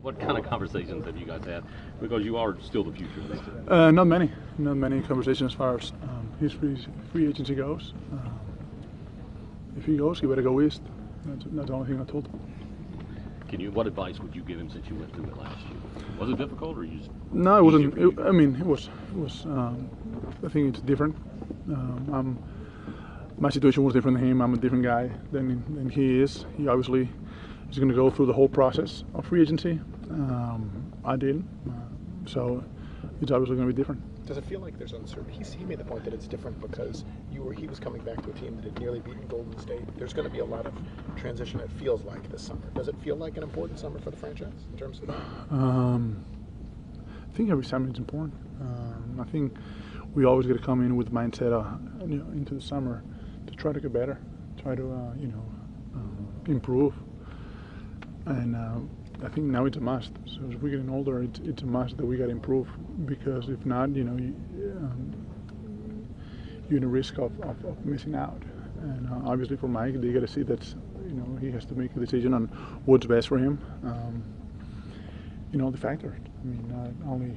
What kind of conversations have you guys had? Because you are still the future of this team. Not many conversations as far as his free agency goes. If he goes, he better go east. That's the only thing I told him. What advice would you give him since you went through it last year? Was it difficult, or you just? No, it wasn't. It was. I think it's different. My situation was different than him. I'm a different guy than he is. He obviously is going to go through the whole process of free agency. I didn't, so it's obviously going to be different. Does it feel like there's uncertainty? He made the point that it's different because he was coming back to a team that had nearly beaten Golden State. There's going to be a lot of transition, it feels like, this summer. Does it feel like an important summer for the franchise in terms of that? I think every summer is important. I think we always got to come in with the mindset into the summer to try to get better, try to improve. And I think now it's a must. So as we're getting older, it's a must that we got to improve, because if not, you're in a risk of missing out. And obviously for Mike, they got to see that he has to make a decision on what's best for him. The factor. I mean, not only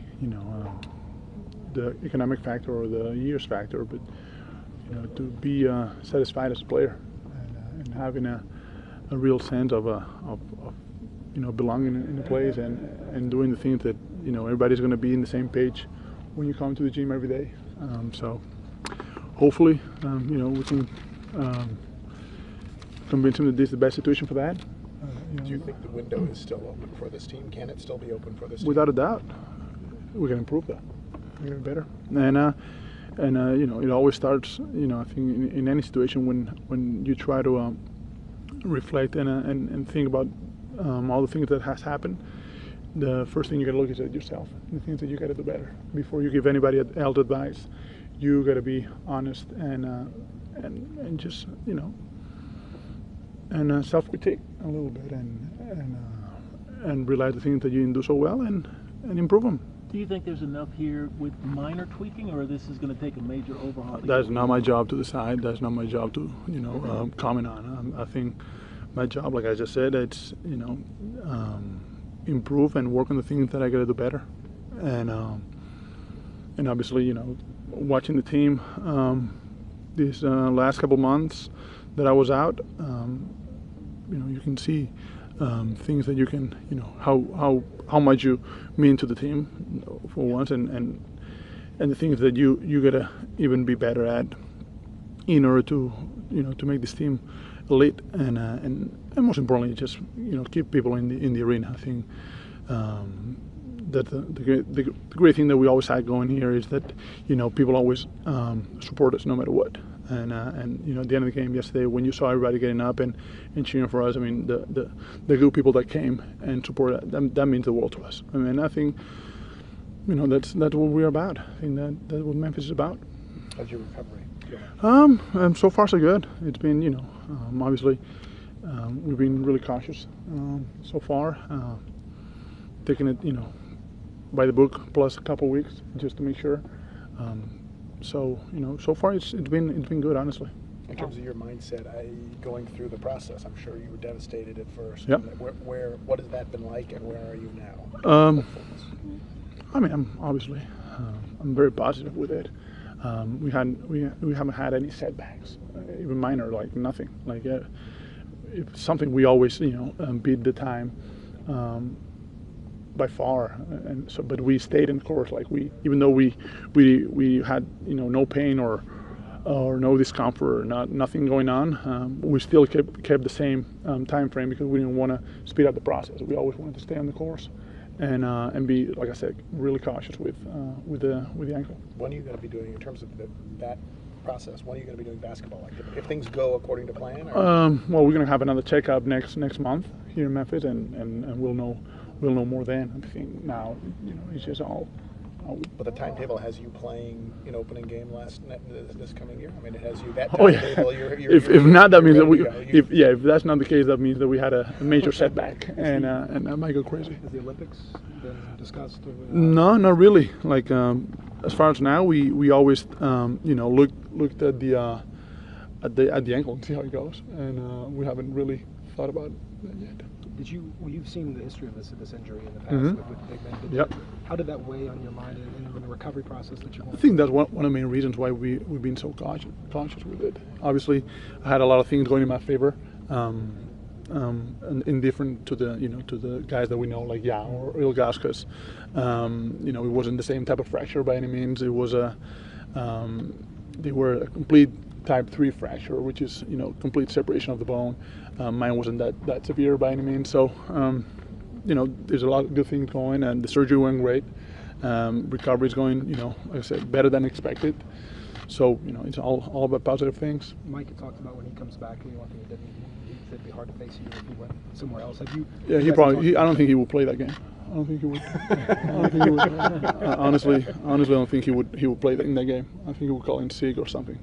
the economic factor or the years factor, but to be satisfied as a player and having a real sense of belonging in the place and doing the things that everybody's going to be in the same page when you come to the gym every day. So hopefully we can convince him that this is the best situation for that. Do you think the window is still open for this team? Can it still be open for this team? Without a doubt, we can improve that. We can be better. And it always starts. I think in any situation when you try to reflect and think about all the things that has happened, the first thing you got to look is at yourself, the things that you got to do better before you give anybody else advice. You got to be honest and just and self-critique a little bit and realize the things that you didn't do so well and improve them. Do you think there's enough here with minor tweaking, or this is going to take a major overhaul? That's not my job to decide. That's not my job to comment on. I think my job, like I just said, it's improve and work on the things that I got to do better, and obviously watching the team these last couple months that I was out, you can see things that you can how much you mean to the team for once, and the things that you gotta even be better at in order to to make this team elite and most importantly just keep people in the arena. I think that the great thing that we always had going here is that people always support us no matter what. And at the end of the game yesterday, when you saw everybody getting up and cheering for us, I mean the good people that came and supported that means the world to us. I mean, I think that's what we're about. I think that's what Memphis is about. How's your recovery? Yeah. So far so good. It's been obviously we've been really cautious so far, taking it by the book plus a couple of weeks just to make sure. So so far it's been good, honestly. In terms of your mindset, going through the process, I'm sure you were devastated at first. Yep. What has that been like, and where are you now? I mean, I'm very positive with it. We haven't had any setbacks, even minor, like nothing. Like it's something we always beat the time. By far, and so, but we stayed in course. Like even though we had no pain or no discomfort or nothing going on, we still kept the same time frame because we didn't want to speed up the process. We always wanted to stay on the course and be, like I said, really cautious with the ankle. When are you going to be doing in terms of that process? When are you going to be doing basketball activity? If things go according to plan? Well, we're going to have another checkup next month here in Memphis, and we'll know more then. I think now, it's just all. But the timetable has you playing an opening game this coming year. I mean, it has you that Oh yeah. timetable. If not, that means that we. If that's not the case, that means that we had a major setback, and that might go crazy. Has the Olympics been discussed? No, not really. Like as far as now, we always looked at the ankle and see how it goes, and we haven't really thought about that yet. You've seen the history of this injury in the past Mhm. with big men. Yep. How did that weigh on your mind in the recovery process that you I went think that's one of the main reasons why we've been so cautious with it. Obviously, I had a lot of things going in my favor, and indifferent to the guys that we know like Yao or Ilgauskas. It wasn't the same type of fracture by any means. It was they were a complete type 3 fracture, which is complete separation of the bone. Mine wasn't that severe by any means. So there's a lot of good things going, and the surgery went great. Recovery is going, like I said, better than expected. So, it's all about positive things. Mike had talked about when he comes back, one thing he said it'd be hard to face you if he went somewhere else. Have you? Yeah, I don't think he will play that game. I don't think he would. Honestly, I don't think he would play in that game. I think he would call in sick or something.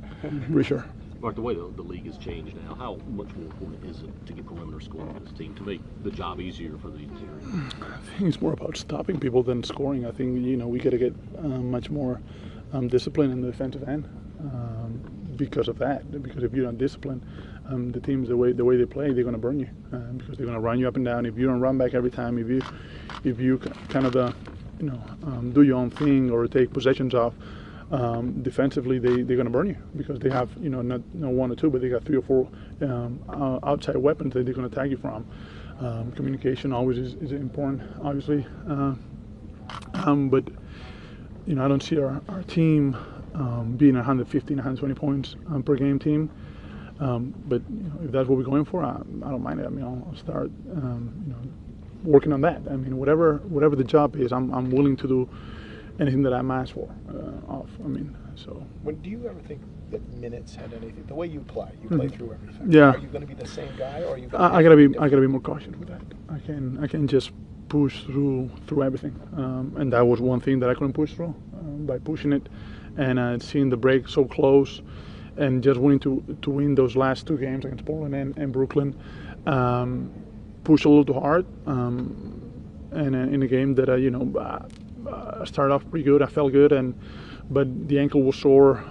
Pretty sure. Mark, the way the league has changed now, how much more important is it to get perimeter scoring for this team to make the job easier for the interior? I think it's more about stopping people than scoring. I think we got to get much more discipline in the defensive end because of that. Because if you're not disciplined, the teams the way they play, they're going to burn you because they're going to run you up and down. If you don't run back every time, if you kind of do your own thing or take possessions off. Defensively, they're going to burn you because they have not one or two, but they got 3 or 4 outside weapons that they're going to attack you from. Communication always is important, obviously, but I don't see our team being 115, 120 points per game team. But if that's what we're going for, I don't mind it. I mean, I'll start working on that. I mean, whatever the job is, I'm willing to do anything that I'm asked for so. Do you ever think that minutes had anything? The way you play through everything. Yeah. Are you going to be the same guy, or are you? I gotta be more cautious with that. I can just push through everything, and that was one thing that I couldn't push through by pushing it, and seeing the break so close, and just wanting to win those last 2 games against Portland and Brooklyn. Push a little too hard, and in a game that I started off pretty good. I felt good, but the ankle was sore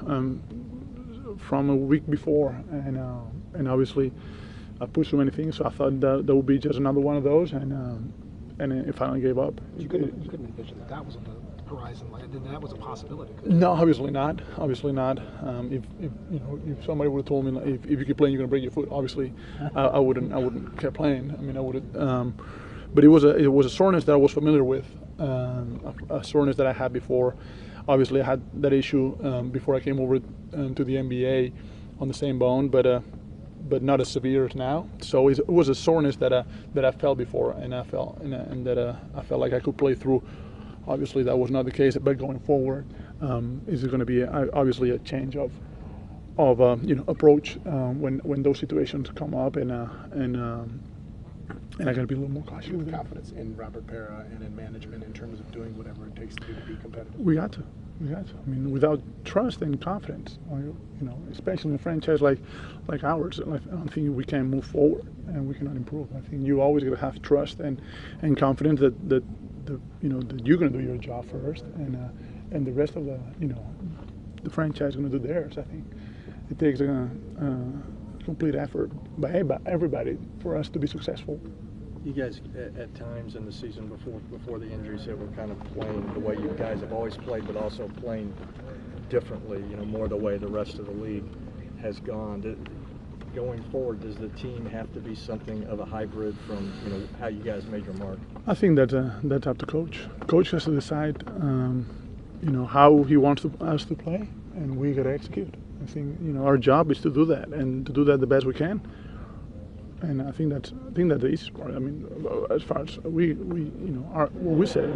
from a week before, and obviously I pushed so many things. So I thought that would be just another one of those, and it finally gave up. You couldn't envision that was on the horizon, that was a possibility. No, obviously not. Obviously not. If somebody would have told me if you keep playing, you're going to break your foot, obviously I wouldn't keep playing. I mean, I would have. But it was a soreness that I was familiar with. A soreness that I had before. Obviously, I had that issue before I came over to the NBA on the same bone, but not as severe as now. So it was a soreness that I felt before, and I felt I felt like I could play through. Obviously, that was not the case. But going forward, is it going to be obviously a change of approach when those situations come up, and I got to be a little more cautious. You have confidence in Robert Pera and in management in terms of doing whatever it takes to be competitive. We got to. I mean, without trust and confidence, especially in a franchise like ours, I don't think we can move forward and we cannot improve. I think you always got to have trust and confidence that you're going to do your job first, and the rest of the franchise is going to do theirs. I think it takes a complete effort by everybody for us to be successful. You guys, at times in the season before the injury, said we're kind of playing the way you guys have always played, but also playing differently, more the way the rest of the league has gone. Going forward, does the team have to be something of a hybrid from how you guys made your mark? I think that's up to coach. Coach has to decide, how he wants us to play, and we got to execute. I think our job is to do that, and to do that the best we can. And I think that's the easiest part. I mean, as far as what we said,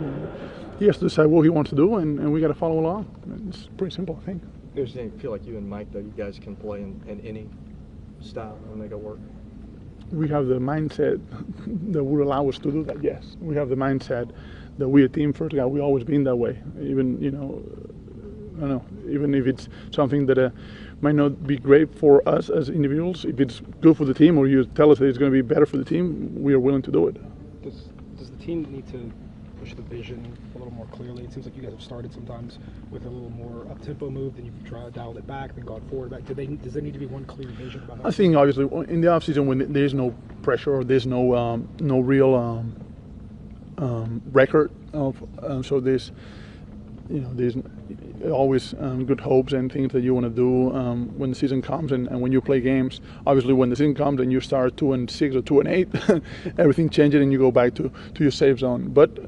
he has to decide what he wants to do, and we got to follow along. It's pretty simple, I think. Does it feel like you and Mike, though, you guys can play in any style and make it work? We have the mindset that would allow us to do that. Yes, we have the mindset that we're a team first. We always been that way. Even I don't know. Even if it's something that might not be great for us as individuals, if it's good for the team, or you tell us that it's going to be better for the team, we are willing to do it. Does the team need to establish the vision a little more clearly? It seems like you guys have started sometimes with a little more up-tempo move, then you've dialed it back, then gone forward back. Does there need to be one clear vision about how I think obviously in the offseason when there's no pressure or there's no real record of so there's always good hopes and things that you want to do when the season comes and when you play games. Obviously, when the season comes and you start 2-6 or 2-8, everything changes and you go back to your safe zone. But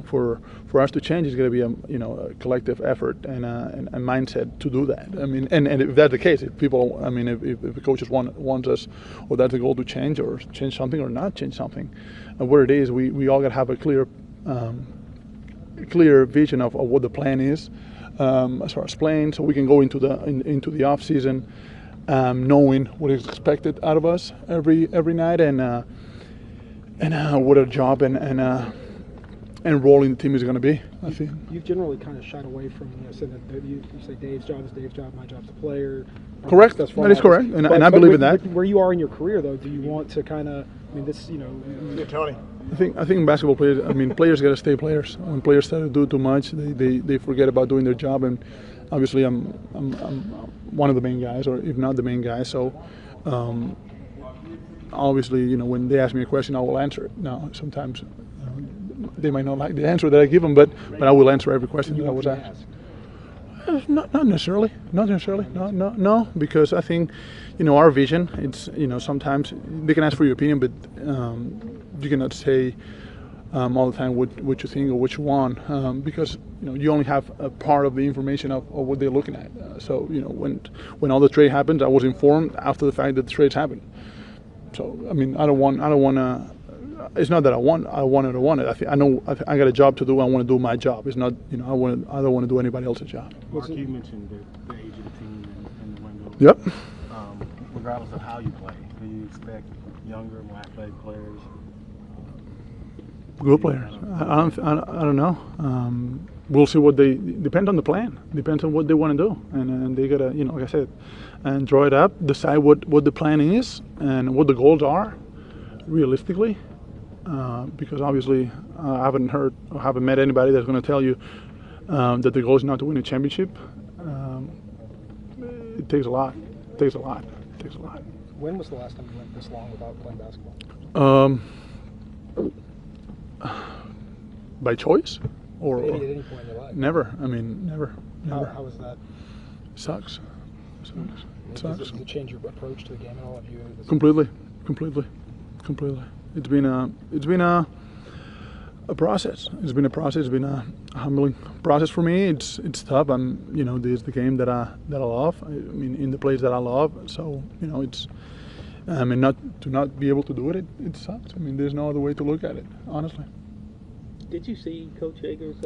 for us to change, it's going to be a collective effort and a mindset to do that. I mean, and if that's the case, if people, I mean, if the coaches want us, or that's the goal to change or change something or not change something, what it is, we all got to have a clear vision of what the plan is. As far as playing, so we can go into the off season knowing what is expected out of us every night and what our job and role in the team is going to be. I think you've generally kind of shied away from saying that you say Dave's job is Dave's job, my job's the player. Correct. That is correct, and I believe in that. Where you are in your career, though, do you want to kind of? I mean, this Tony. I think basketball players. I mean, players got to stay players. When players start to do too much, they forget about doing their job. And obviously, I'm one of the main guys, or if not the main guy. So, obviously, when they ask me a question, I will answer it. Now, sometimes they might not like the answer that I give them, but I will answer every question that I was asked. Not necessarily. No, because I think, our vision. It's sometimes they can ask for your opinion, but you cannot say all the time what you think or what you want because you only have a part of the information of what they're looking at. So when all the trade happens, I was informed after the fact that the trades happened. So I mean, I don't want to. It's not that I want it. I know I got a job to do. I want to do my job. It's not I don't want to do anybody else's job. Mark, you mentioned the age of the team and the window. Yep. Regardless of how you play, do you expect younger, more athletic players? Good players. I don't know. We'll see what they depend on the plan. Depends on what they want to do, and they gotta like I said, and draw it up, decide what the plan is and what the goals are, realistically. Because obviously I haven't met anybody that's going to tell you that the goal is not to win a championship. It takes a lot. When was the last time you went this long without playing basketball? By choice, or at any point in your life? Never. I mean, never. How was that? Sucks. Does it change your approach to the game at all? Have you Completely. It's been a process. It's been a humbling process for me. It's tough. This is the game that I love. I mean, in the place that I love. So it's and not be able to do it. It sucks. I mean, there's no other way to look at it, honestly. Did you see Coach Hager's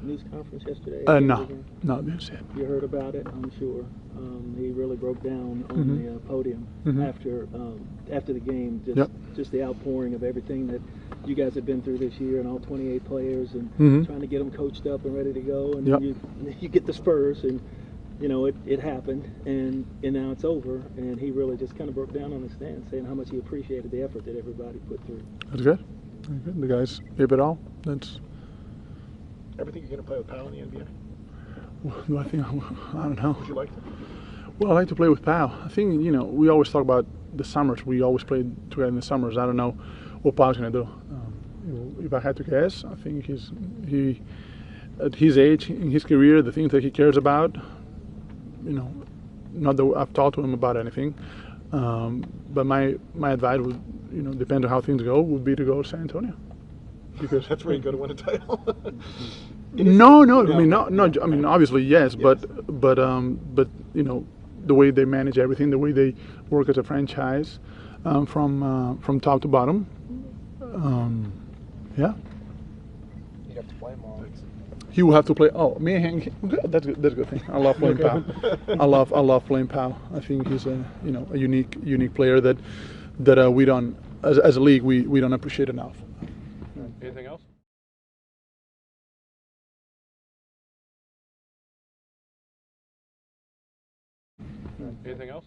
news conference yesterday? No, didn't see it. You heard about it, I'm sure. He really broke down on the podium after the game, just the outpouring of everything that you guys have been through this year and all 28 players and trying to get them coached up and ready to go. And you get the Spurs and, it happened and now it's over. And he really just kind of broke down on the stand saying how much he appreciated the effort that everybody put through. That's good. The guys gave it all. That's everything you're going to play with Powell in the NBA? Well, do I think? I don't know. Would you like to? Well, I like to play with Powell. I think we always talk about the summers. We always played together in the summers. I don't know what Powell's going to do. If I had to guess, I think he at his age, in his career, the things that he cares about. Not that I've talked to him about anything, but my advice would, depend on how things go, would be to go to San Antonio. Because that's where you go to win a title. No. I mean, no. I mean, obviously, yes. But the way they manage everything, the way they work as a franchise, from top to bottom. Yeah. You'd have to play more. He will have to play. Oh, me and him. That's a good thing. I love playing Powell. I love playing Powell. I think he's a unique player that we don't, as a league, we don't appreciate enough. Anything else? Anything else?